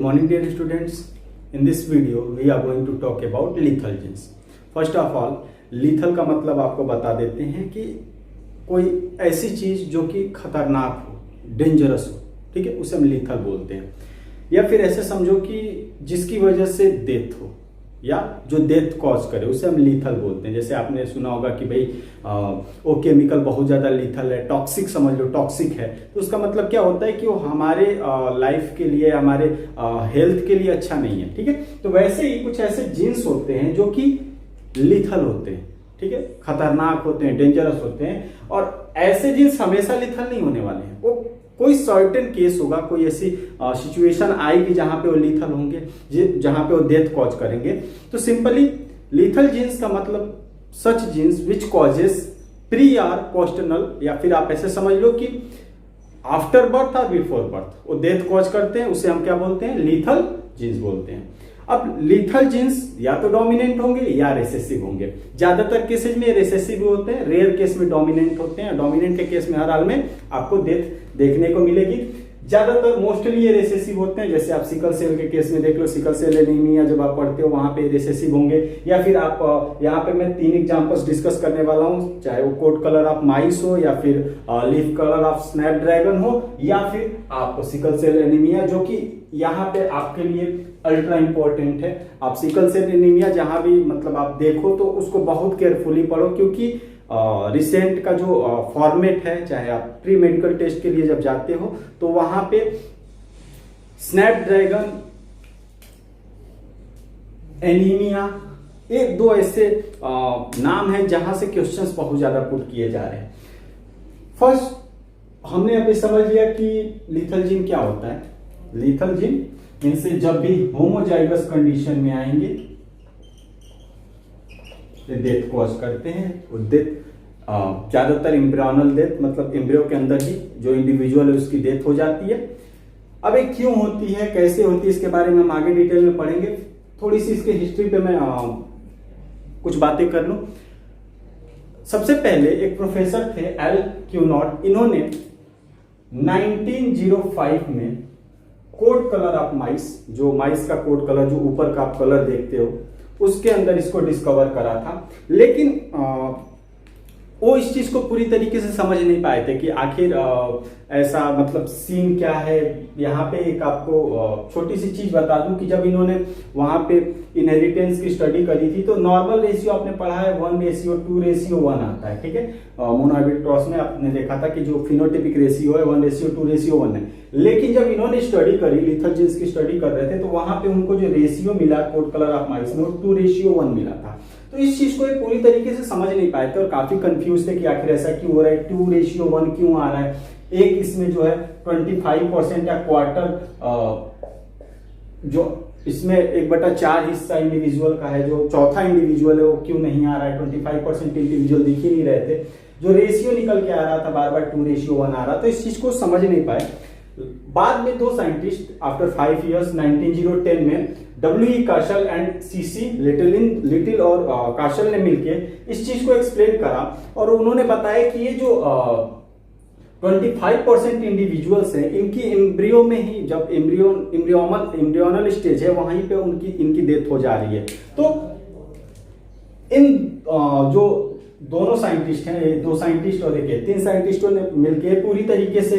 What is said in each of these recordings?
morning dear students. In this video we are going to talk about lethal genes. First of all, lethal का मतलब आपको बता देते हैं कि कोई ऐसी चीज जो कि खतरनाक हो, डेंजरस हो, ठीक है, उसे हम lethal बोलते हैं। या फिर ऐसे समझो कि जिसकी वजह से डेथ हो या जो डेथ कॉज करे उसे हम लीथल बोलते हैं। जैसे आपने सुना होगा कि भाई वो केमिकल बहुत ज्यादा लीथल है, टॉक्सिक समझ लो, टॉक्सिक है, तो उसका मतलब क्या होता है कि वो हमारे लाइफ के लिए, हमारे हेल्थ के लिए अच्छा नहीं है, ठीक है। तो वैसे ही कुछ ऐसे जीन्स होते हैं जो कि लीथल होते हैं, ठीक है, खतरनाक होते हैं, डेंजरस होते हैं। और ऐसे जीन्स हमेशा लीथल नहीं होने वाले हैं, वो कोई सर्टेन केस होगा, कोई ऐसी सिचुएशन आएगी जहां पे वो लीथल होंगे, जहां पे वो डेथ कॉज करेंगे। तो सिंपली लीथल जीन्स का मतलब such genes which causes pre or postnatal, या फिर आप ऐसे समझ लो कि आफ्टर बर्थ और बिफोर बर्थ वो डेथ कॉज करते हैं, उसे हम क्या बोलते हैं? लीथल जीन्स बोलते हैं। अब लीथल जीन्स या तो डोमिनेंट होंगे या रिसेसिव होंगे। ज्यादातर केसेज में रिसेसिव होते हैं, रेयर केस में डोमिनेंट होते हैं। डोमिनेंट के केस में हर हाल में आपको डेथ देखने को मिलेगी। ज्यादातर मोस्टली ये रिसेसिव होते हैं। जैसे आप सिकल सेल के केस में देख लो, सिकल सेल एनीमिया जब आप पढ़ते हो वहां पे रिसेसिव होंगे। या फिर आप यहाँ पे मैं 3 एग्जांपल्स डिस्कस करने वाला हूँ, चाहे वो कोट कलर ऑफ माइस हो, या फिर लीफ कलर ऑफ स्नैपड्रैगन हो, या फिर आप सिकल सेल एनीमिया, जो कि यहाँ पे आपके लिए अल्ट्रा इंपॉर्टेंट है। आप सिकल सेल एनीमिया जहां भी मतलब आप देखो तो उसको बहुत केयरफुली पढ़ो, क्योंकि रिसेंट का जो फॉर्मेट है, चाहे आप प्री मेडिकल टेस्ट के लिए जब जाते हो तो वहां पे स्नैपड्रैगन, एनीमिया, एक दो ऐसे नाम है जहां से क्वेश्चंस बहुत ज्यादा पुट किए जा रहे हैं। फर्स्ट हमने अभी समझ लिया कि लीथल जीन क्या होता है। लीथल जीन इनसे जब भी होमोजाइगस कंडीशन में आएंगे डेथ कॉज करते हैं। वो डेथ ज्यादातर एम्ब्रियोनल डेथ, मतलब एम्ब्रियो के अंदर ही जो इंडिविजुअल है उसकी डेथ हो जाती है। अब ये क्यों होती है, कैसे होती है, इसके बारे में हम आगे डिटेल में पढ़ेंगे। थोड़ी सी इसके हिस्ट्री पे मैं कुछ बातें कर लूं। सबसे पहले एक प्रोफेसर थे एल क्यूनॉट, इन्होंने 1905 में कोड कलर ऑफ माइस, जो माइस का कोड कलर जो ऊपर का आप कलर देखते हो, उसके अंदर इसको डिस्कवर करा था। लेकिन वो इस चीज को पूरी तरीके से समझ नहीं पाए थे कि आखिर ऐसा मतलब सीन क्या है। यहाँ पे एक आपको छोटी सी चीज बता दूं कि जब इन्होंने वहां पे इनहेरिटेंस की स्टडी करी थी तो नॉर्मल रेशियो आपने पढ़ा है 1:2:1 आता है, ठीक है। मोनोहाइब्रिड क्रॉस में आपने देखा था कि जो फिनोटिपिक रेशियो है 1:2:1 है। लेकिन जब इन्होंने स्टडी करी, लीथल जीन्स की स्टडी कर रहे थे, तो वहां पे उनको जो रेशियो मिला कोड कलर ऑफ माइस में, वो 2:1 मिला था। तो इस चीज को पूरी तरीके से समझ नहीं पाए थे और काफी कंफ्यूज थे कि आखिर ऐसा क्यों हो रहा है, 2:1 क्यों आ रहा है। एक इसमें जो है 25% या क्वार्टर, जो इसमें 1/4 हिस्सा इंडिविजुअल का है, जो चौथा इंडिविजुअल है वो क्यों नहीं आ रहा है। 25% इंडिविजुअल दिख ही नहीं रहे थे, जो रेशियो निकल के आ रहा था बार बार 2:1 आ रहा था। इस चीज को समझ नहीं पाए। बाद में 2 साइंटिस्ट आफ्टर 5 इयर्स 1910 में W.E. काशल and C.C. लिटिल और काशल ने मिलके इस चीज को एक्सप्लेन करा, और उन्होंने बताया कि ये जो 25% इंडिविजुअल्स हैं, इनकी एम्ब्रियो में ही, जब एम्ब्रियोनल स्टेज है वहीं पे इनकी डेथ हो जा रही है। तो इन जो दोनों साइंटिस्ट हैं, 2 साइंटिस्ट और 3 साइंटिस्टों ने मिलकर पूरी तरीके से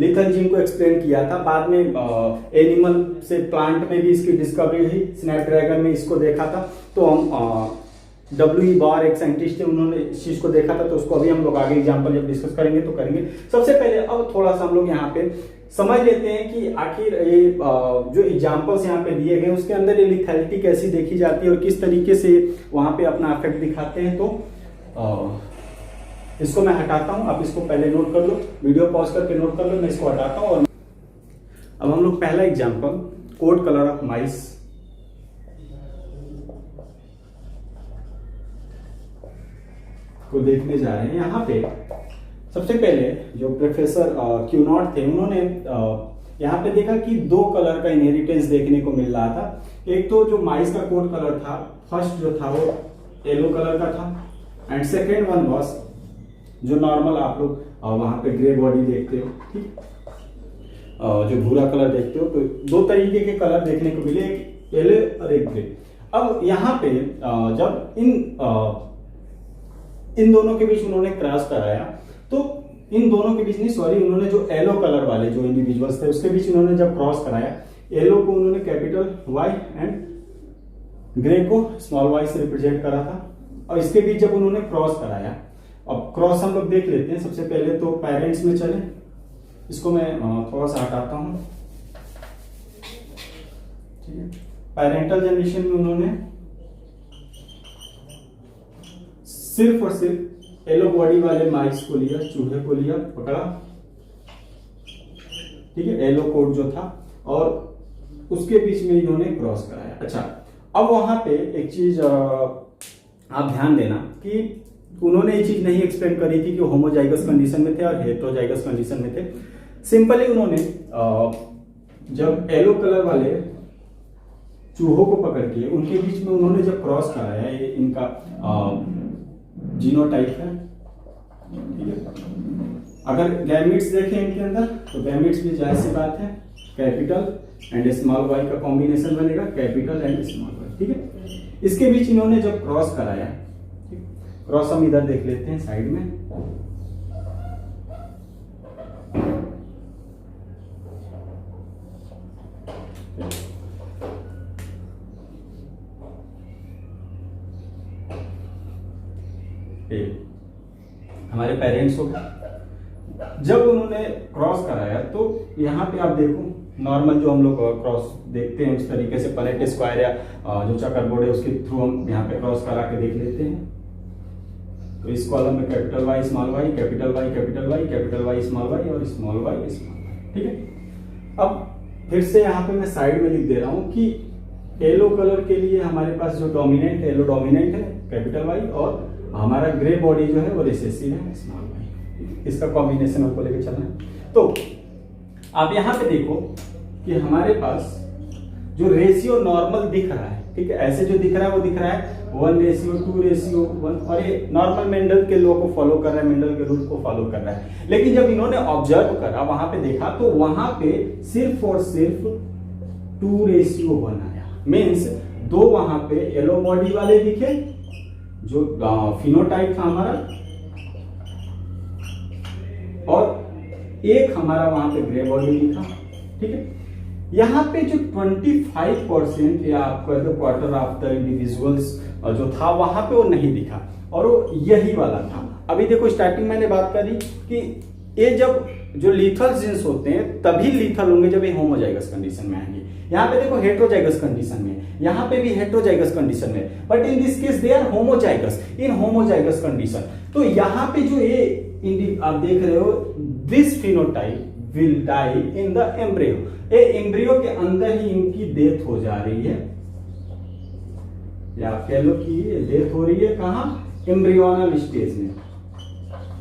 लीथल जीन को एक्सप्लेन किया था। बाद में एनिमल से प्लांट में भी इसकी डिस्कवरी हुई, स्नैपड्रैगन में इसको देखा था। तो हम W.E. बार एक साइंटिस्ट थे, उन्होंने इस चीज को देखा था, तो उसको अभी हम लोग आगे एग्जांपल जब डिस्कस करेंगे तो करेंगे। सबसे पहले अब थोड़ा सा हम लोग यहाँ पे समझ लेते हैं कि आखिर ये जो एग्जांपल्स यहाँ पे दिए गए उसके अंदर ये लिथैलिटी कैसी देखी जाती है और किस तरीके से वहां पे अपना इफेक्ट दिखाते हैं। तो इसको मैं हटाता हूं, आप इसको पहले नोट कर लो, वीडियो पॉज करके नोट कर लो, मैं इसको हटाता हूं। और अब हम लोग पहला example code colour of mice को देखने जा रहे हैं। यहाँ पे सबसे पहले जो प्रोफेसर क्यूनॉट थे, उन्होंने यहाँ पे देखा कि 2 कलर का इनहेरिटेंस देखने को मिल रहा था। एक तो जो माइस का कोड कलर था, फर्स्ट जो था वो येलो कलर का था, एंड सेकेंड वन वॉज जो नॉर्मल आप लोग वहां पे ग्रे बॉडी देखते हो, ठीक। जो भूरा कलर देखते हो, तो दो तरीके के कलर देखने को मिले, एक येलो और एक ग्रे। अब यहाँ पे जब इन दोनों के बीच उन्होंने क्रॉस कराया, तो इन दोनों के बीच नहीं, सॉरी, उन्होंने जो येलो कलर वाले जो इंडिविजुअल्स थे उसके बीच उन्होंने जब क्रॉस कराया, येलो को उन्होंने कैपिटल वाई एंड ग्रे को स्मॉल वाई से रिप्रेजेंट करा था। और इसके बीच जब उन्होंने क्रॉस कराया, अब क्रॉस हम लोग देख लेते हैं। सबसे पहले तो पेरेंट्स में चले, इसको मैं थोड़ा सा हटाता हूं, ठीक है। पेरेंटल जनरेशन में उन्होंने सिर्फ और सिर्फ येलो बॉडी वाले माइस को लिया, चूहे को लिया, पकड़ा, ठीक है, येलो कोट जो था, और उसके बीच में इन्होंने क्रॉस कराया। अच्छा, अब वहां पे एक चीज आप ध्यान देना कि उन्होंने ये चीज नहीं एक्सप्लेन करी थी कि होमोजाइगस कंडीशन में थे और हेटेरोजाइगस कंडीशन में थे। सिंपली उन्होंने जब येलो कलर वाले चूहों को पकड़ के उनके बीच में उन्होंने जब क्रॉस कराया, ये इनका जीनोटाइप है, ठीक है। अगर गैमेट्स देखें इनके अंदर, तो गैमेट्स भी जाहिर सी बात है कैपिटल एंड स्मॉल वाई का कॉम्बिनेशन बनेगा, कैपिटल एंड स्मॉल वाई, ठीक है। इसके बीच इन्होंने जब क्रॉस कराया, क्रॉस हम इधर देख लेते हैं साइड में, हमारे पेरेंट्स हो गए। जब उन्होंने क्रॉस कराया तो यहाँ पे आप देखो, नॉर्मल जो हम लोग क्रॉस देखते हैं उस तरीके से पलेट स्क्वायर या जो चकर बोर्ड है उसके थ्रू हम यहाँ पे क्रॉस करा के देख लेते हैं। तो इस कॉलम में capital Y small Y, capital Y capital Y, capital Y small Y और स्मॉल वाई स्मॉल वाई, ठीक है। अब फिर से यहाँ पे मैं साइड में लिख दे रहा हूँ कि येलो कलर के लिए हमारे पास जो डोमिनेंट है, येलो डोमिनेंट है कैपिटल वाई, और हमारा ग्रे बॉडी जो है वो रिसेसिव है स्मॉल वाई। इसका कॉम्बिनेशन आपको लेके चलना है। तो आप यहाँ पे देखो कि हमारे पास जो रेशियो नॉर्मल दिख रहा है, ठीक है, ऐसे जो दिख रहा है वो दिख रहा है 1:2:1, और ये नॉर्मल मेंडल के लॉ को फॉलो कर रहा है, मेंडल के रूल को फॉलो कर रहा है। लेकिन जब इन्होंने ऑब्जर्व करा, वहां पे देखा, तो वहां पे सिर्फ और सिर्फ 2:1 आया। मीन्स दो वहां पे येलो बॉडी वाले दिखे जो फिनोटाइप था हमारा, और एक हमारा वहां पे ग्रे बॉडी दिखा, ठीक है। यहाँ पे जो 25% या आपका क्वार्टर ऑफ द इंडिविजुअल्स जो था वहां पे वो नहीं दिखा, और वो यही वाला था। अभी देखो स्टार्टिंग मैंने बात करी कि ये जब जो लीथल जीन्स होते हैं तभी लीथल होंगे जब ये होमोजाइगस कंडीशन में आएंगे। यहाँ पे देखो हेटेरोजाइगस कंडीशन में, यहाँ पे भी हेटेरोजाइगस कंडीशन में, but in this case they are homozygous in homozygous condition. तो यहाँ पे जो ये आप देख रहे हो, this phenotype will die in the embryo, ये एम्ब्रियो के अंदर ही इनकी डेथ हो जा रही है, या आप कह लो कि डेथ हो रही है कहाँ, एम्ब्रियोनल स्टेज में,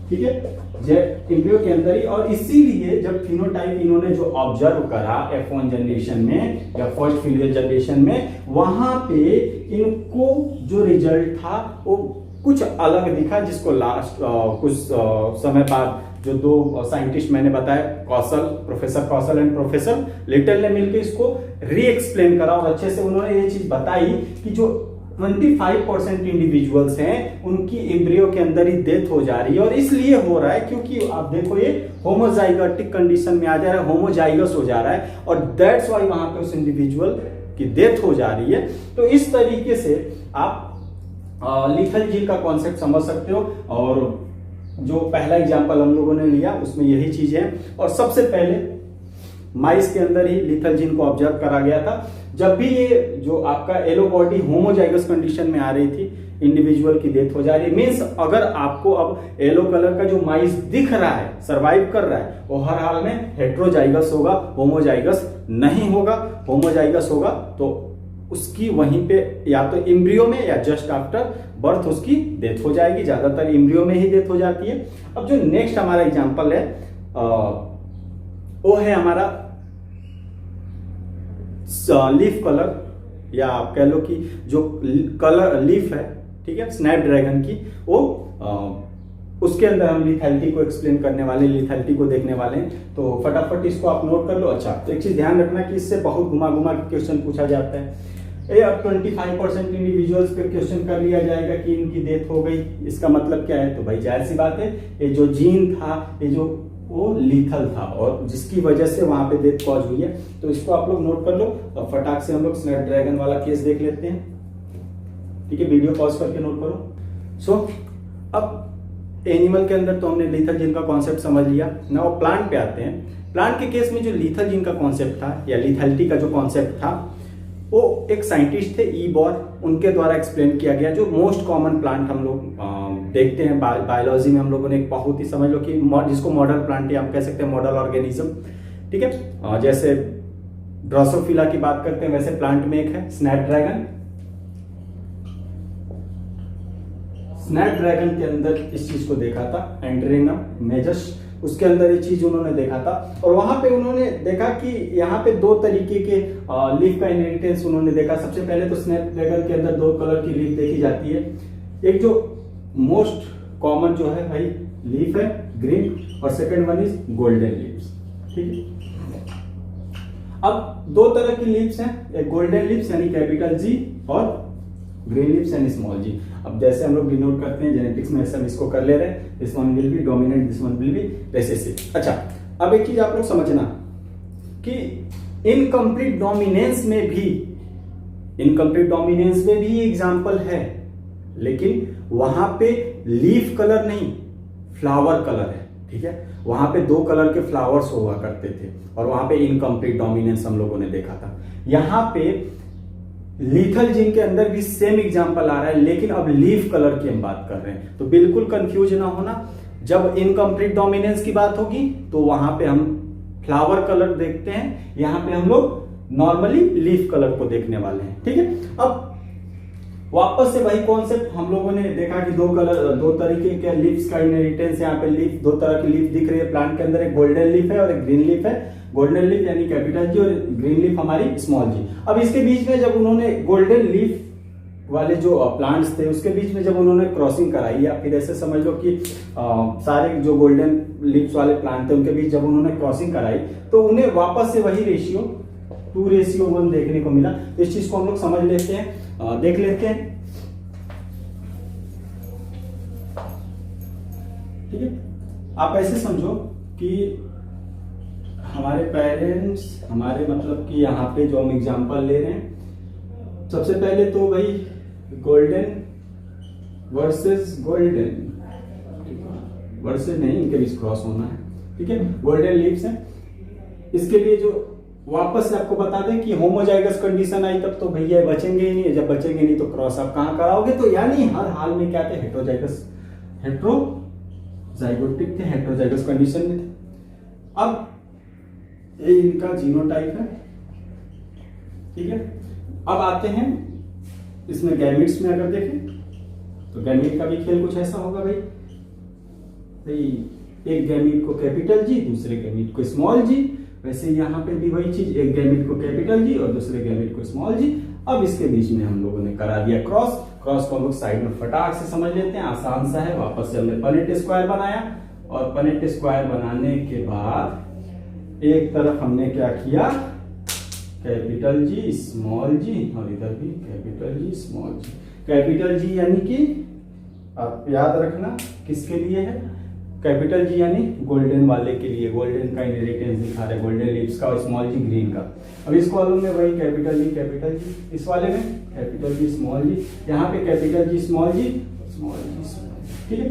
ठीक है, एम्ब्रियो के अंदर ही। और इसीलिए जब फिनोटाइप इन्होंने जो ऑब्जर्व करा F1 जनरेशन में या फर्स्ट फिलियल जनरेशन में, वहां पे इनको जो रिजल्ट था वो कुछ अलग दिखा, जिसको लास्ट कुछ समय बाद जो दो साइंटिस्ट मैंने बताया, professor Kaushal and professor little ने मिलकर इसको री एक्सप्लेन करा, और अच्छे से उन्होंने ये चीज बताई कि जो 25% इंडिविजुअल्स हैं उनकी एम्ब्रियो के अंदर ही डेथ हो जा रही है। और इसलिए हो रहा है क्योंकि आप देखो ये होमोजाइगोटिक कंडीशन में आ जा रहा है, होमोजाइगस हो जा रहा है, और दैट्स व्हाई वहां पे उस इंडिविजुअल की डेथ हो जा रही है। तो इस तरीके से आप लीथल जीन का कॉन्सेप्ट समझ सकते हो। और जो पहला एग्जांपल हम लोगों ने लिया उसमें यही चीज है, और सबसे पहले माइस के अंदर ही लीथल जीन को ऑब्जर्व करा गया था। जब भी ये जो आपका येलो बॉडी होमोजाइगस कंडीशन में आ रही थी, इंडिविजुअल की डेथ हो जा रही है। मीन्स अगर आपको अब येलो कलर का जो माइस दिख रहा है, सर्वाइव कर रहा है, वो हर हाल में हेटेरोजाइगस होगा, होमोजाइगस नहीं होगा। होमोजाइगस होगा तो उसकी वहीं पे या तो एम्ब्रियो में या जस्ट आफ्टर बर्थ उसकी डेथ हो जाएगी। ज्यादातर एम्ब्रियो में ही डेथ हो जाती है। अब जो नेक्स्ट हमारा एग्जांपल है वो है हमारा लीफ कलर, या आप कह लो कि जो कलर लीफ है, ठीक है, स्नैप ड्रैगन की, वो उसके अंदर हम लिथैलिटी को एक्सप्लेन करने वाले, लिथैलिटी को देखने वाले हैं। तो फटाफट इसको आप नोट कर लो। अच्छा, तो एक चीज ध्यान रखना कि इससे बहुत घुमा घुमा के क्वेश्चन पूछा जाता है। ये अब 25% इंडिविजुअल्स पे क्वेश्चन कर लिया जाएगा कि इनकी डेथ हो गई, इसका मतलब क्या है? तो भाई जाहिर सी बात है, ये जो जीन था, ये जो वो लीथल था और जिसकी वजह से वहां पे डेथ कॉज हुई है। तो इसको आप लोग नोट कर लो और फटाक से हम लोग स्नैपड्रैगन वाला केस देख लेते हैं। ठीक है, वीडियो पॉज करके नोट करो। सो अब एनिमल के अंदर तो हमने लीथल जीन का कॉन्सेप्ट समझ लिया। नाउ प्लांट पे आते हैं। प्लांट के केस में जो लीथल जीन का कॉन्सेप्ट था या लिथैलिटी का जो कॉन्सेप्ट था, वो एक साइंटिस्ट थे ईबॉर, उनके द्वारा एक्सप्लेन किया गया। जो मोस्ट कॉमन प्लांट हम लोग देखते हैं बायोलॉजी में, हम लोगों ने एक बहुत ही समझ लो कि जिसको मॉडल प्लांट या हम कह सकते हैं मॉडल ऑर्गेनिज्म। ठीक है, जैसे ड्रोसोफिला की बात करते हैं वैसे प्लांट में एक है स्नैपड्रैगन। स्नैपड्रैगन के अंदर इस चीज को देखा था, एंड्रेना मेजस, उसके अंदर ये चीज उन्होंने देखा था। और वहां पे उन्होंने देखा कि यहाँ पे दो तरीके के लीफ का इनहेरिटेंस उन्होंने देखा। सबसे पहले तो स्नैपड्रैगन के अंदर दो कलर की लीफ देखी जाती है। एक जो मोस्ट कॉमन जो है भाई लीफ है ग्रीन, और second one is golden leaves. ठीक है, अब दो तरह की लीव्स हैं, एक गोल्डन लीव्स यानी कैपिटल जी और ग्रीन लीव्स यानी स्मॉल जी। अब जैसे हम लोग डिनोट करते हैं जेनेटिक्स में, ऐसे हम इसको कर ले रहे हैं, this one will be dominant, this one will be recessive. अच्छा, अब एक चीज आप लोग समझना कि इनकम्प्लीट डोमिनेंस में भी एग्जांपल है, लेकिन वहां पे लीफ कलर नहीं, फ्लावर कलर है। ठीक है, वहां पे दो कलर के फ्लावर्स हुआ करते थे और वहां पे इनकम्प्लीट डोमिनेंस हम लोगों ने देखा था। यहां पे लीथल जीन के अंदर भी सेम एग्जांपल आ रहा है, लेकिन अब लीफ कलर की हम बात कर रहे हैं। तो बिल्कुल कंफ्यूज ना होना, जब इनकम्प्लीट डोमिनेंस की बात होगी तो वहां पे हम फ्लावर कलर देखते हैं, यहां पे हम लोग नॉर्मली लीफ कलर को देखने वाले हैं। ठीक है, अब वापस से वही कॉन्सेप्ट हम लोगों ने देखा कि दो तरीके के लीव्स का इनहेरिटेंस। यहाँ पे लीफ, दो तरह की लीफ दिख रही है प्लांट के अंदर, एक गोल्डन लीफ है और एक ग्रीन लीफ है। गोल्डन लीफ यानी कैपिटल जी और ग्रीन लीफ हमारी स्मॉल जी। अब इसके बीच में जब उन्होंने गोल्डन लीफ वाले जो प्लांट्स थे उसके बीच में जब उन्होंने क्रॉसिंग कराई, या फिर ऐसे समझ लो कि सारे जो गोल्डन लीव्स वाले प्लांट थे उनके बीच जब उन्होंने क्रॉसिंग कराई, तो उन्हें वापस से वही रेशियो 2:1 देखने को मिला। तो इस चीज को हम लोग समझ लेते हैं, देख लेते हैं। ठीक है, आप ऐसे समझो कि हमारे पेरेंट्स, हमारे मतलब कि यहाँ पे जो हम एग्जांपल ले रहे हैं, सबसे पहले तो भाई गोल्डन वर्सेस गोल्डन, वर्सेस नहीं, इनके बीच क्रॉस होना है। ठीक है, गोल्डन लीव्स हैं। इसके लिए जो वापस से आपको बता दें कि होमोजाइगस कंडीशन आई तब तो भैया बचेंगे ही नहीं, जब बचेंगे नहीं तो क्रॉस आप कहां कराओगे? तो यानी हर हाल में क्या थे? हेट्रोजाइगोटिक थे, हेट्रोजाइगस कंडीशन में थे। अब ये इनका जीनोटाइप है। ठीक है, अब आते हैं इसमें गैमीट्स में अगर देखें तो गैमीट का भी खेल कुछ ऐसा होगा भाई, एक गैमीट को कैपिटल जी, दूसरे गैमीट को स्मॉल जी। वैसे यहाँ पे भी वही चीज, एक गैमीट को कैपिटल जी और दूसरे गैमीट को स्मॉल जी। अब इसके बीच में हम लोगों ने करा दिया क्रॉस। क्रॉस को हम लोग साइड में फटाक से समझ लेते हैं, आसान सा है। वापस से हमने पनेट स्क्वायर बनाया और पनेट स्क्वायर बनाने के बाद एक तरफ हमने क्या किया, कैपिटल जी स्मॉल जी, और इधर भी कैपिटल जी स्मॉल जी। कैपिटल जी यानी कि आप याद रखना किसके लिए है, कैपिटल जी यानी गोल्डन वाले के लिए, गोल्डन का इनहेरिटेंस दिखा रहे, गोल्डन लीव्स का, और स्मॉल जी ग्रीन का। अब इस कॉलम में वही कैपिटल जी, इस वाले में कैपिटल जी स्मॉल जी, यहाँ पे कैपिटल जी स्मॉल जी, स्मॉल जी स्मॉल जी। ठीक है,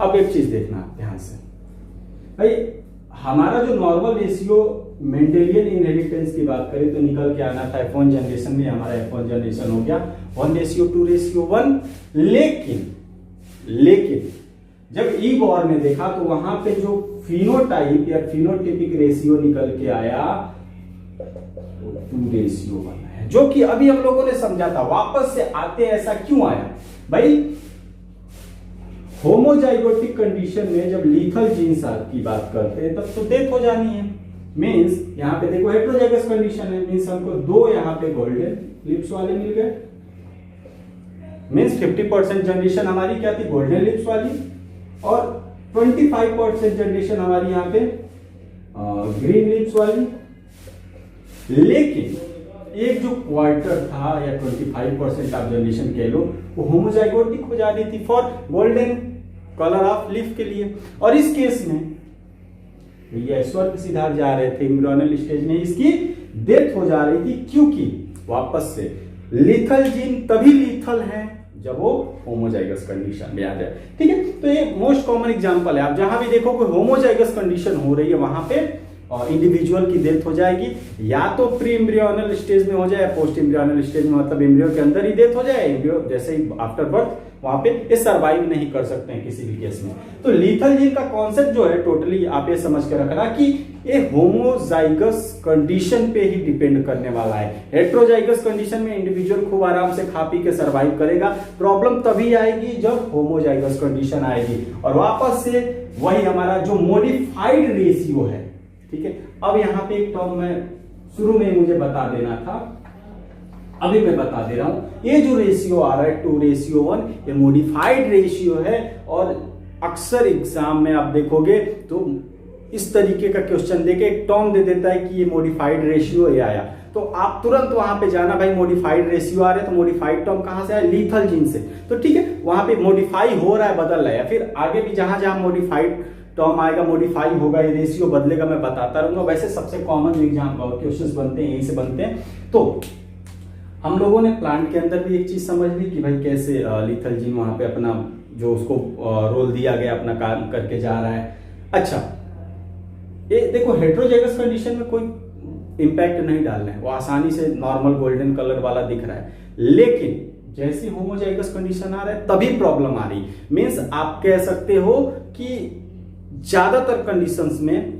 अब एक चीज देखना ध्यान से भाई, हमारा जो नॉर्मल रेशियो मेंडेलियन इनहेरिटेंस की बात करें तो निकल के आना था F1 जनरेशन में, हमारा F1 जनरेशन हो गया 1:2:1। लेकिन जब ईबॉर ने देखा तो वहां पे जो फिनोटाइप या फिनोटिपिक रेशियो निकल के आया 2:1 है, जो कि अभी हम लोगों ने समझा था। वापस से आते ऐसा क्यों आया भाई? होमोजाइगोटिक कंडीशन में जब लीथल जीन्स की बात करते हैं तब तो डेथ हो जानी है। मींस यहां पे देखो हेट्रोजाइगस कंडीशन है, मींस हमको दो यहां पे गोल्डन लिप्स वाले मिल गए, मीन्स 50% जनरेशन हमारी क्या थी, गोल्डन लिप्स वाली, और 25% जनरेशन हमारी यहाँ पे ग्रीन लिप्स वाली। लेकिन एक जो क्वार्टर था या 25% ऑफ जनरेशन कह लो, वो होमोजाइगोटिक हो जा रही थी for golden colour of leaf के लिए। और इस केस में ये स्वर्ग सिधार जा रहे थे, एम्ब्रियोनल स्टेज में इसकी डेथ हो जा रही थी, क्योंकि वापस से लीथल जीन तभी लीथल है जब वो होमोजाइगस कंडीशन में आ जाए। ठीक है, तो ये मोस्ट कॉमन एग्जांपल है। आप जहां भी देखो कोई होमोजाइगस कंडीशन हो रही है, वहां पे इंडिविजुअल की डेथ हो जाएगी, या तो प्री एम्ब्रियोनल स्टेज में हो जाए, पोस्ट एम्ब्रियोनल स्टेज में मतलब एम्ब्रियो के अंदर ही डेथ हो जाए, एम्ब्रियो जैसे ही आफ्टर बर्थ वहां पे ये सर्वाइव नहीं कर सकते हैं किसी भी केस में। तो लीथल जीन का कॉन्सेप्ट जो है टोटली आप ये समझ के रखना कि ये होमोजाइगस कंडीशन पे ही डिपेंड करने वाला है। हेट्रोजाइगस कंडीशन में इंडिविजुअल खूब आराम से खा पी के सर्वाइव करेगा, प्रॉब्लम तभी आएगी जब होमोजाइगस कंडीशन आएगी। और वापस से वही हमारा जो मॉडिफाइड रेशियो है, ठीक है। अब यहाँ पे एक टर्म मैं शुरू में मुझे बता देना था, अभी मैं बता दे रहा हूं। ये जो रेशियो आ रहा है 2:1, ये मॉडिफाइड रेशियो है। और अक्सर एग्जाम में आप देखोगे तो इस तरीके का क्वेश्चन देके एक टर्म दे देता है कि ये मॉडिफाइड रेशियो ये आया, तो आप तुरंत वहां पे जाना, भाई मॉडिफाइड रेशियो आ रहा है तो मॉडिफाइड टर्म कहां से आया, लीथल जीन से। तो ठीक है, वहां पे मॉडिफाई हो रहा है, बदल रहा है, फिर आगे भी जहां जहां मॉडिफाइड टर्म आएगा, मॉडिफाई होगा, ये रेशियो बदलेगा, मैं बताता रहूंगा। वैसे सबसे कॉमन जो एग्जाम क्वेश्चंस बनते हैं यहीं से बनते हैं। तो हम लोगों ने प्लांट के अंदर भी एक चीज समझ ली कि भाई कैसे लीथल जीन वहां पे अपना जो उसको रोल दिया गया अपना काम करके जा रहा है। अच्छा, ये देखो हेट्रोजाइगस कंडीशन में कोई इंपैक्ट नहीं डालना है, वो आसानी से नॉर्मल गोल्डन कलर वाला दिख रहा है। लेकिन जैसे होमोजाइगस कंडीशन आ रहा है तभी प्रॉब्लम आ रही। मीन्स आप कह सकते हो कि ज्यादातर कंडीशंस में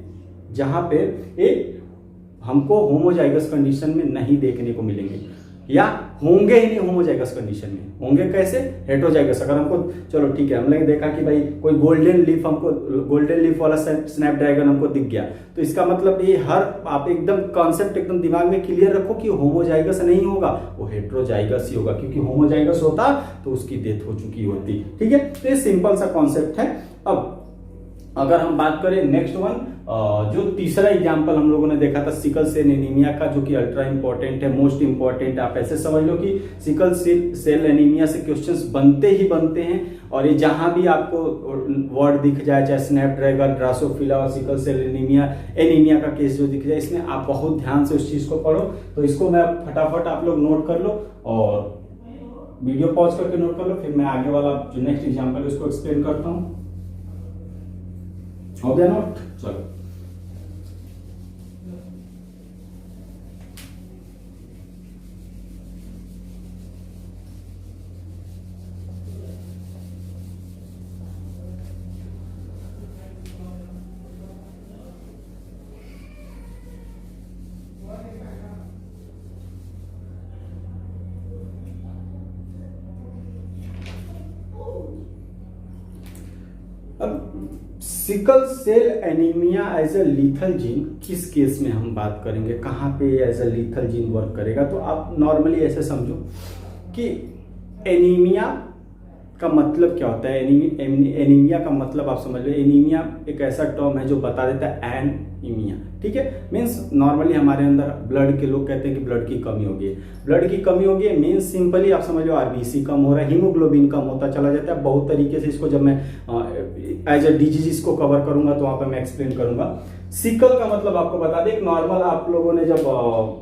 जहां पे एक हमको होमोजाइगस कंडीशन में नहीं देखने को मिलेंगे, या होंगे ही नहीं होमोजाइगस कंडीशन में। होंगे कैसे, हेट्रोजाइगस। अगर हमको, चलो ठीक है, हमने देखा कि भाई कोई गोल्डन लीफ, हमको गोल्डन लीफ वाला स्नैपड्रैगन हमको दिख गया, तो इसका मतलब ये आप एकदम कॉन्सेप्ट एकदम दिमाग में क्लियर रखो कि होमोजाइगस नहीं होगा, वो हेट्रोजाइगस ही होगा, क्योंकि होमोजाइगस होता तो उसकी डेथ हो चुकी होती। ठीक है, तो ये सिंपल सा कॉन्सेप्ट है। अब अगर हम बात करें नेक्स्ट वन, जो तीसरा एग्जांपल हम लोगों ने देखा था सिकल सेल एनीमिया का, जो कि अल्ट्रा इंपॉर्टेंट है, मोस्ट इंपॉर्टेंट। आप ऐसे समझ लो कि सिकल सेल एनीमिया से क्वेश्चंस बनते ही बनते हैं। और ये जहां भी आपको वर्ड दिख जाए, चाहे स्नैपड्रैगन, ड्रासोफिला और सिकल सेल एनीमिया का केस जो दिख जाए, इसमें आप बहुत ध्यान से उस चीज को पढ़ो। तो इसको मैं फटाफट आप लोग नोट कर लो और वीडियो पॉज करके नोट कर लो, फिर मैं आगे वाला जो नेक्स्ट एग्जाम्पल है उसको एक्सप्लेन करता हूँ। हो गया नोट, चलो। अब sickle cell anaemia as a lethal gene किस केस में हम बात करेंगे, कहाँ पे as a lethal gene work करेगा। तो आप नॉर्मली ऐसे समझो कि एनीमिया का मतलब क्या होता है। एनीमिया का मतलब आप समझ लो, एनीमिया एक ऐसा टर्म है जो बता देता है एनीमिया। ठीक है, मीन्स नॉर्मली हमारे अंदर ब्लड के लोग कहते हैं कि ब्लड की कमी होगी, ब्लड की कमी होगी। मीन्स सिंपली आप समझ लो आरबीसी कम हो रहा है, हीमोग्लोबिन कम होता चला जाता है। बहुत तरीके से इसको जब मैं एज ए डिजीज इसको कवर करूंगा तो वहां पर मैं एक्सप्लेन करूंगा। सिकल का मतलब आपको बता दें, एक नॉर्मल आप लोगों ने जब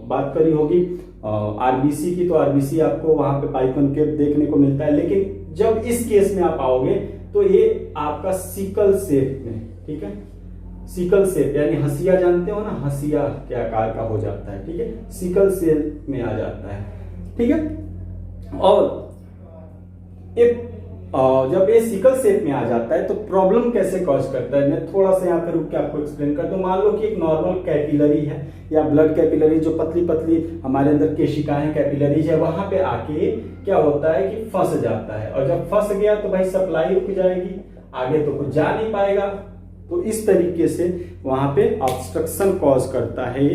बात करी होगी आरबीसी की, तो आरबीसी आपको वहां पे बाइकॉन्केव देखने को मिलता है। लेकिन जब इस केस में आप आओगे तो ये आपका सिकल सेप में, ठीक है, सिकल सेप यानी हंसिया जानते हो ना, हंसिया के आकार का हो जाता है। ठीक है, सिकल सेप में आ जाता है। ठीक है, और जब ये सिकल सेप में आ जाता है तो प्रॉब्लम कैसे कॉज करता है, मैं थोड़ा सा यहाँ पे रुक के आपको एक्सप्लेन करता हूँ। मान लो कि एक नॉर्मल कैपिलरी है या ब्लड कैपिलरी, जो पतली पतली हमारे अंदर केशिकाएं कैपिलरीज है, वहां पे आके क्या होता है कि फंस जाता है। और जब फंस गया तो भाई सप्लाई रुक जाएगी, आगे तो कुछ जा नहीं पाएगा। तो इस तरीके से वहां पे ऑब्स्ट्रक्शन कॉज करता है।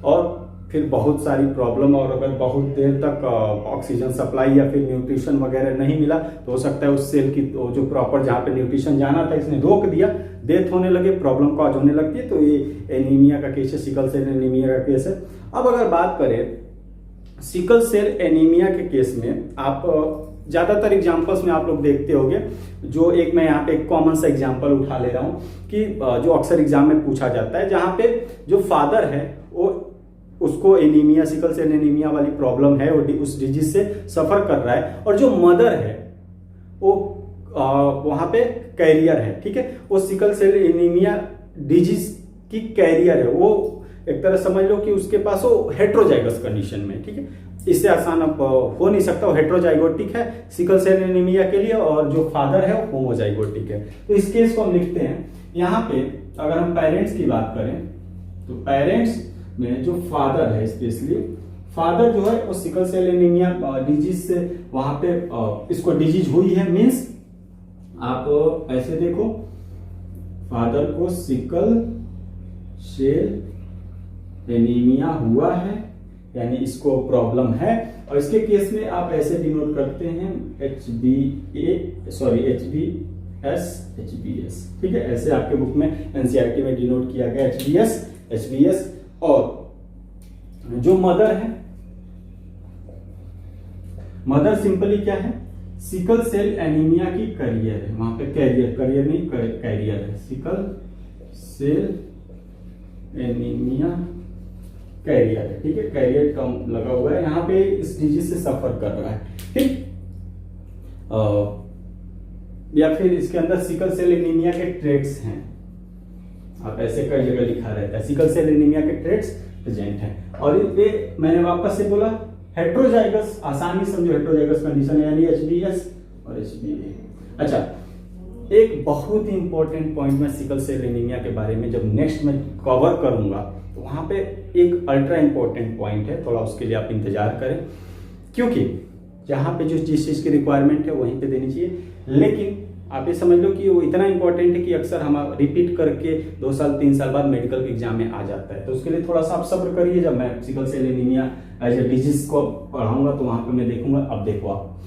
और फिर बहुत सारी प्रॉब्लम, और अगर बहुत देर तक ऑक्सीजन सप्लाई या फिर न्यूट्रिशन वगैरह नहीं मिला तो हो सकता है उस सेल की जो प्रॉपर जहाँ पे न्यूट्रिशन जाना था इसने रोक दिया, डेथ होने लगे, प्रॉब्लम कॉज होने लगती है। तो ये एनीमिया का केस है, सिकल सेल एनीमिया का केस है। अब अगर बात करें सिकल सेल एनीमिया के केस में, आप ज्यादातर एग्जांपल्स में आप लोग देखते होंगे, जो एक मैं यहाँ पे एक कॉमन सा एग्जांपल उठा ले रहा हूँ कि जो अक्सर एग्जाम में पूछा जाता है, जहाँ पे जो फादर है वो उसको एनीमिया, सिकल सेल एनीमिया वाली प्रॉब्लम है, वो उस डिजीज से सफर कर रहा है, और जो मदर है वो वहां पे कैरियर है, ठीक है, वो सिकल सेल एनीमिया डिजीज की कैरियर है, वो एक तरह समझ लो कि उसके पास वो हेट्रोजाइगस कंडीशन में, ठीक है, इससे आसान अब हो नहीं सकता, वो हेट्रोजाइगोटिक है सिकल सेल एनीमिया के लिए, और जो फादर है वो होमोजाइगोटिक है। तो इस केस को हम लिखते हैं यहाँ पे, अगर हम पेरेंट्स की बात करें तो पेरेंट्स में जो फादर है, स्पेशली फादर जो है वो सिकल सेल एनीमिया डिजीज से वहां पे इसको डिजीज हुई है, मींस आप ऐसे देखो, फादर को सिकल सेल एनीमिया हुआ है, यानी इसको प्रॉब्लम है, और इसके केस में आप ऐसे डिनोट करते हैं HBS, ठीक है, ऐसे आपके बुक में एनसीईआरटी में डिनोट किया गया HBS। और जो मदर है, मदर सिंपली क्या है, सिकल सेल एनीमिया की कैरियर है, वहां पे कैरियर नहीं कैरियर है, सिकल सेल एनीमिया कैरियर है, ठीक है, कैरियर टर्म लगा हुआ है, यहाँ पे इस डिजीज से सफर कर रहा है, ठीक। या फिर इसके अंदर सिकल सेल एनीमिया के ट्रेट्स हैं, आप ऐसे कई जगह लिखा रहता है सिकल सेल एनीमिया के ट्रेट्स प्रेजेंट हैं, और ये मैंने वापस से बोला हेट्रोजाइगस, आसानी समझो हेट्रोजाइगस कंडीशन है, यानी HBS और HBA। अच्छा, एक बहुत ही इंपॉर्टेंट पॉइंट मैं सिकल सेल एनीमिया के बारे में जब नेक्स्ट में कवर करूंगा तो वहां पे एक अल्ट्रा इंपॉर्टेंट पॉइंट है, थोड़ा उसके लिए आप इंतजार करें, क्योंकि जहां पे जो जिस चीज की रिक्वायरमेंट है वहीं पे देनी चाहिए, लेकिन आप ये समझ लो कि वो इतना इंपॉर्टेंट है कि अक्सर हम रिपीट करके 2 साल 3 साल बाद मेडिकल के एग्जाम में आ जाता है। तो उसके लिए थोड़ा सा आप सब्र करिए, जब मैं sickle cell anaemia as a disease को पढ़ाऊंगा तो वहां पे मैं देखूंगा। अब देखो आप,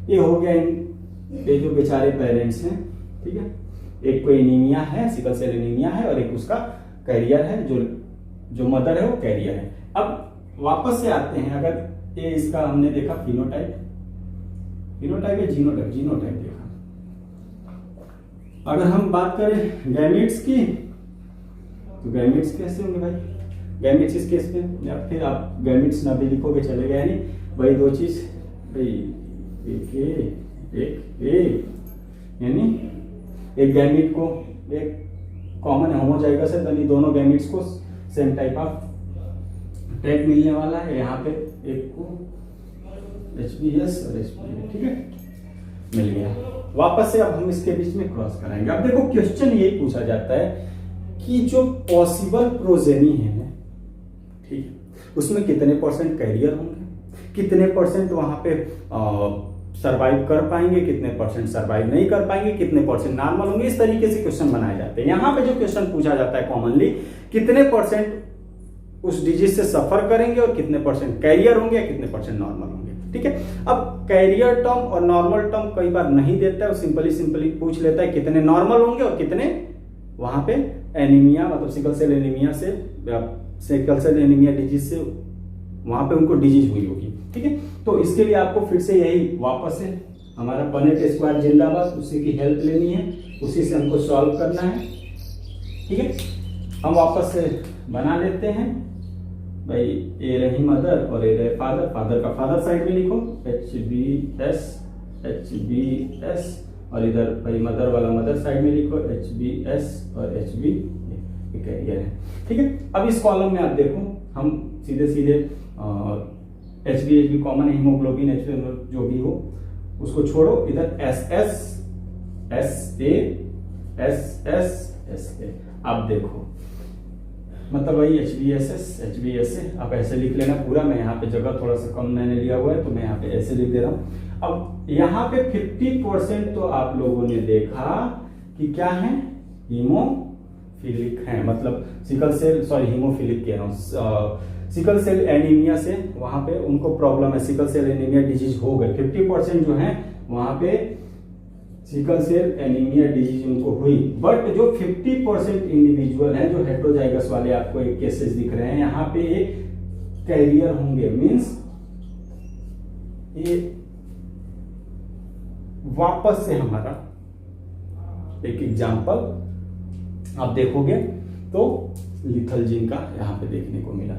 ये हो गया ये जो बेचारे पेरेंट्स हैं, ठीक है, एक को एनीमिया है, सिकल सेल एनीमिया है, और एक उसका कैरियर है, जो मदर है वो कैरियर है। अब वापस से आते हैं, अगर ये इसका हमने देखा फिनोटाइप या जीनोटाइप देखा, अगर हम बात करें गैमेट्स की तो गैमेट्स कैसे होंगे भाई, गैमेट्स इस केस में, या फिर आप गैमेट्स ना भी लिखोगे चलेगा, यानी वही दो चीज भाई, एक यानी एक गैमेट को एक कॉमन होमोजाइगस है, यानी दोनों गैमेट्स को सेम टाइप ऑफ टैग मिलने वाला है, यहाँ पे एक को HBS और HBA, ठीक है, मिल गया। वापस से अब हम इसके बीच में क्रॉस कराएंगे। अब देखो क्वेश्चन यही पूछा जाता है कि जो पॉसिबल प्रोजेनी है, ठीक है, उसमें कितने % कैरियर होंगे, कितने % वहां पे सरवाइव कर पाएंगे, कितने % सरवाइव नहीं कर पाएंगे, कितने % नॉर्मल होंगे, इस तरीके से क्वेश्चन बनाए जाते हैं। यहाँ पे जो क्वेश्चन पूछा जाता है कॉमनली, कितने % उस डिजीज से सफर करेंगे और कितने % कैरियर होंगे या कितने % नॉर्मल होंगे, ठीक है। अब कैरियर टर्म और नॉर्मल टर्म कई बार नहीं देता है, वो सिंपली पूछ लेता है कितने नॉर्मल होंगे और कितने वहां पे एनीमिया, मतलब सिकल सेल एनीमिया से, सिकल सेल एनीमिया डिजीज से वहां पे उनको डिजीज हुई होगी, ठीक है। तो इसके लिए आपको फिर से यही वापस से हमारा पनेट स्क्वायर जिंदाबाद, उसी की हेल्प लेनी है, उसी से हमको सॉल्व करना है, ठीक है। हम वापस से बना लेते हैं भाई, ए रही मदर और ए रहे फादर, फादर का फादर साइड में लिखो HBS, और इधर भाई मदर वाला मदर साइड में लिखो HBS और HB कैरियर है, ठीक है। अब इस कॉलम में आप देखो, हम सीधे HB कॉमन है, हीमोग्लोबिन HB जो भी हो उसको छोड़ो, इधर SA आप देखो, मतलब वही HBS आप ऐसे लिख लेना पूरा, मैं यहाँ पे जगह थोड़ा सा कम मैंने लिया हुआ है तो मैं यहाँ पे ऐसे लिख दे रहा हूँ। अब यहाँ पे 50% तो आप लोगों ने देखा कि क्या है, हीमोफिलिक है, मतलब सिकल सेल, सॉरी हीमोफिलिक कह रहा हूँ, सिकल सेल एनीमिया से वहां पे उनको प्रॉब्लम है, सिकल सेल एनीमिया डिजीज हो गए, 50% जो है वहां पे सिकल सेल एनीमिया डिजीज उनको हुई। बट जो 50% इंडिविजुअल हैं जो हेटेरोजाइगस वाले आपको एक केसेस दिख रहे हैं, यहाँ पे एक कैरियर होंगे, मींस ये वापस से हमारा एक एग्जांपल आप देखोगे तो लिथल जीन का यहां पे देखने को मिला।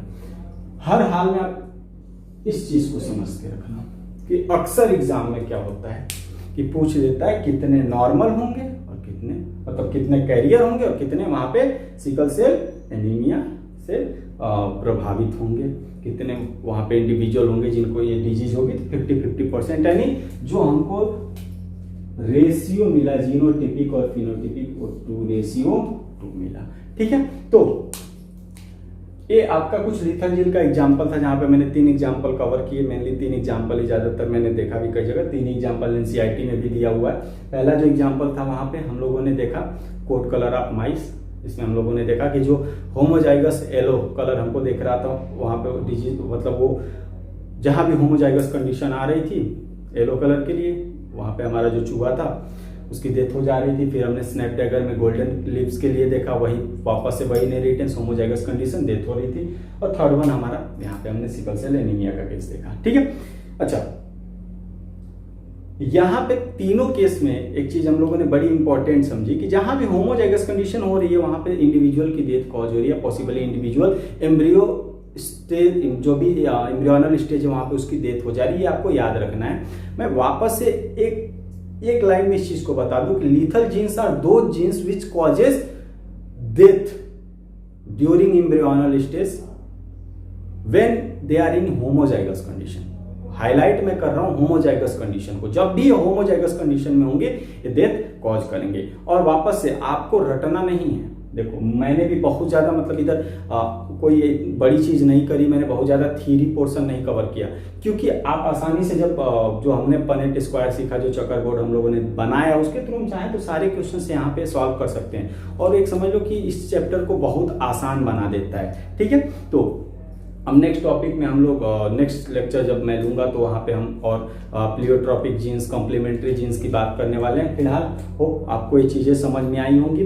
हर हाल में आप इस चीज को समझ के रखना कि अक्सर एग्जाम में क्या होता है कि पूछ देता है कितने नॉर्मल होंगे और कितने, मतलब कितने कैरियर होंगे और कितने वहां पे सिकल सेल एनीमिया से प्रभावित होंगे, कितने वहां पे इंडिविजुअल होंगे जिनको ये डिजीज होगी। तो 50-50% यानी जो हमको रेशियो मिला जीनोटिपिक और फिनोटिपिक, वो 2:2 मिला। ठीक है, तो ये आपका कुछ लिथल जीन का एग्जाम्पल था जहां पे मैंने 3 एग्जाम्पल कवर किए, मेनली 3 एग्जाम्पल ही ज्यादातर मैंने देखा भी कई जगह, 3 एग्जाम्पल एनसीईआरटी में भी दिया हुआ है। पहला जो एग्जाम्पल था वहां पे हम लोगों ने देखा कोट कलर ऑफ माइस, इसमें हम लोगों ने देखा कि जो होमोजाइगस येलो कलर हमको देख रहा था वहां पे डिजीज, मतलब वो जहां भी होमोजाइगस कंडीशन आ रही थी येलो कलर के लिए, वहां पे हमारा जो चूहा था उसकी डेथ हो जा रही थी। फिर हमने स्नैपड्रैगन में गोल्डन लिप्स के लिए देखा, वही वापस से वही इनहेरिटेंस होमोजाइगस कंडीशन, डेथ हो रही थी। और थर्ड वन हमारा यहाँ पे हमने सिकल सेल एनीमिया का केस देखा। ठीक है, अच्छा यहाँ पे तीनों केस में एक चीज हम लोगों ने बड़ी इंपॉर्टेंट समझी कि जहां भी होमोजाइगस कंडीशन हो रही है वहां पे इंडिविजुअल की डेथ कॉज हो रही है, पॉसिबली इंडिविजुअल एम्ब्रियो स्टेज, जो भी एम्ब्रियोनल स्टेज है वहां पे उसकी डेथ हो जा रही है, आपको याद रखना है। मैं वापस से एक लाइन में इस चीज को बता दूं कि lethal genes are those genes which causes death during embryonal stage when they are in homozygous condition. Highlight मैं कर रहा हूं होमोजाइगस कंडीशन को, जब भी होमोजाइगस कंडीशन में होंगे ये डेथ कॉज करेंगे। और वापस से आपको रटना नहीं है, देखो मैंने भी बहुत ज्यादा मतलब इधर कोई बड़ी चीज नहीं करी, मैंने बहुत ज्यादा थ्योरी पोर्शन नहीं कवर किया, क्योंकि आप आसानी से जब जो हमने पनेट स्क्वायर सीखा, जो चक्कर बोर्ड हम लोगों ने बनाया, उसके थ्रू हम चाहें तो सारे क्वेश्चन यहाँ पे सॉल्व कर सकते हैं। और एक समझ लो कि इस चैप्टर को बहुत आसान बना देता है। ठीक है, तो अब नेक्स्ट टॉपिक में हम लोग नेक्स्ट लेक्चर जब मैं लूंगा तो वहां पे हम और प्लियोट्रॉपिक जीन्स, कॉम्प्लीमेंट्री जीन्स की बात करने वाले हैं। फिलहाल हो आपको ये चीजें समझ में आई होंगी।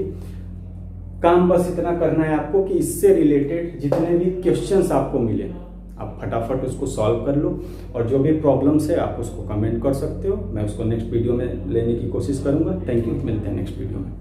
काम बस इतना करना है आपको कि इससे रिलेटेड जितने भी क्वेश्चंस आपको मिले आप फटाफट उसको सॉल्व कर लो, और जो भी प्रॉब्लम्स है आप उसको कमेंट कर सकते हो, मैं उसको नेक्स्ट वीडियो में लेने की कोशिश करूंगा। थैंक यू, मिलते हैं नेक्स्ट वीडियो में।